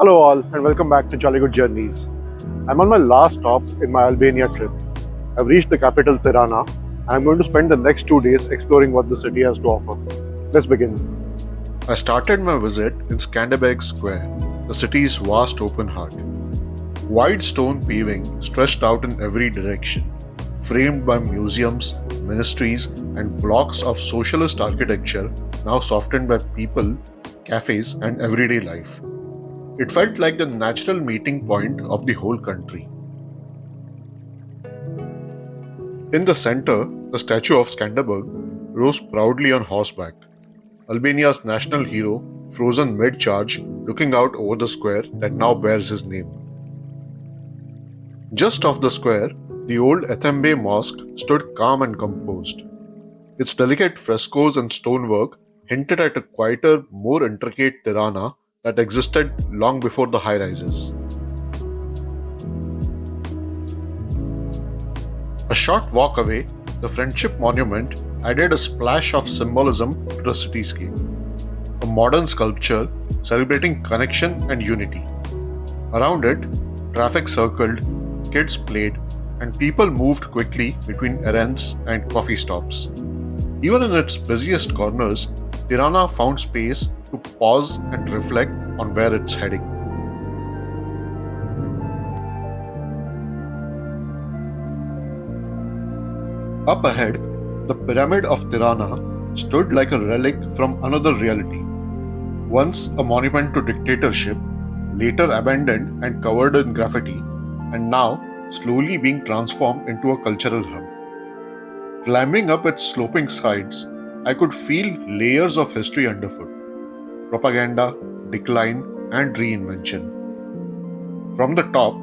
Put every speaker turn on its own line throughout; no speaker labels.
Hello all and welcome back to Jolly Good Journeys. I'm on my last stop in my Albania trip. I've reached the capital Tirana and I'm going to spend the next 2 days exploring what the city has to offer. Let's begin. I started my visit in Skanderbeg Square, the city's vast open heart. Wide stone paving stretched out in every direction, framed by museums, ministries, and blocks of socialist architecture now softened by people, cafes, and everyday life. It felt like the natural meeting point of the whole country. In the center, the statue of Skanderbeg rose proudly on horseback, Albania's national hero, frozen mid-charge, looking out over the square that now bears his name. Just off the square, the old Namazgah Mosque stood calm and composed. Its delicate frescoes and stonework hinted at a quieter, more intricate Tirana that existed long before the high-rises. A short walk away, the Friendship Monument added a splash of symbolism to the cityscape. A modern sculpture celebrating connection and unity. Around it, traffic circled, kids played, and people moved quickly between errands and coffee stops. Even in its busiest corners, Tirana found space to pause and reflect on where it's heading. Up ahead, the Pyramid of Tirana stood like a relic from another reality. Once a monument to dictatorship, later abandoned and covered in graffiti, and now slowly being transformed into a cultural hub. Climbing up its sloping sides, I could feel layers of history underfoot. Propaganda, decline, and reinvention. From the top,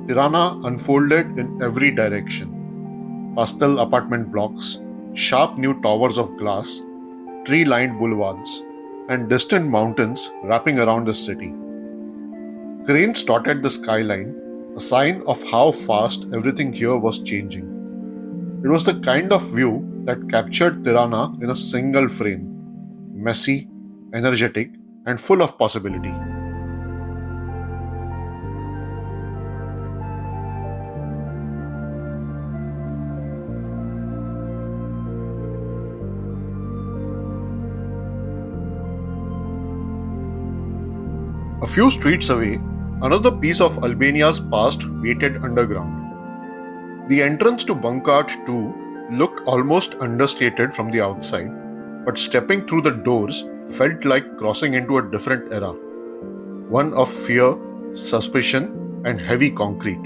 Tirana unfolded in every direction. Pastel apartment blocks, sharp new towers of glass, tree-lined boulevards, and distant mountains wrapping around the city. Cranes dotted the skyline, a sign of how fast everything here was changing. It was the kind of view that captured Tirana in a single frame, messy, energetic, and full of possibility. A few streets away, another piece of Albania's past waited underground. The entrance to Bunk'Art too looked almost understated from the outside, but stepping through the doors felt like crossing into a different era, one of fear, suspicion, and heavy concrete.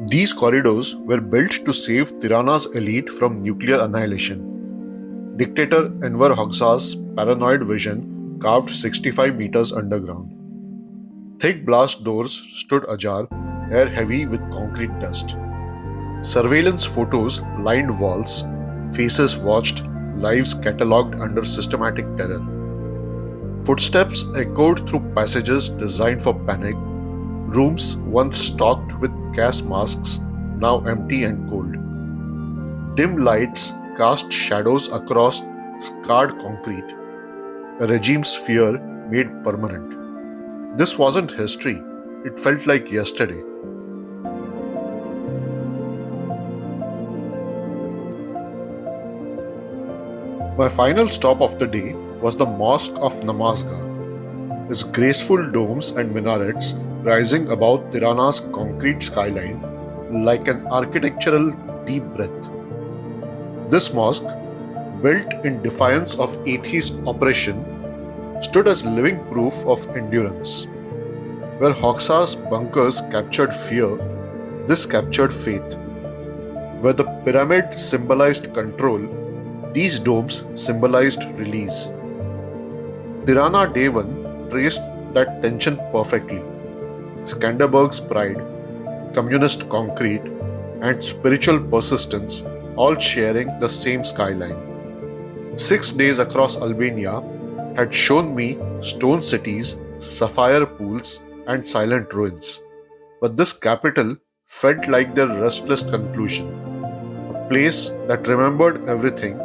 These corridors were built to save Tirana's elite from nuclear annihilation. Dictator Enver Hoxha's paranoid vision carved 65 meters underground. Thick blast doors stood ajar, air heavy with concrete dust. Surveillance photos lined walls, faces watched, lives catalogued under systematic terror. Footsteps echoed through passages designed for panic, rooms once stocked with gas masks, now empty and cold. Dim lights cast shadows across scarred concrete, a regime's fear made permanent. This wasn't history, it felt like yesterday. My final stop of the day was the Mosque of Namazgah. Its graceful domes and minarets rising above Tirana's concrete skyline like an architectural deep breath. This mosque, built in defiance of atheist oppression, stood as living proof of endurance. Where Hoxha's bunkers captured fear, this captured faith. Where the pyramid symbolized control, these domes symbolized release. Tirana Day 1 traced that tension perfectly. Skanderbeg's pride, communist concrete, and spiritual persistence all sharing the same skyline. 6 days across Albania had shown me stone cities, sapphire pools, and silent ruins. But this capital felt like their restless conclusion, a place that remembered everything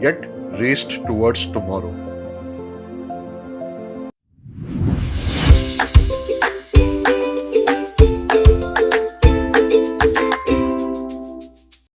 yet raced towards tomorrow.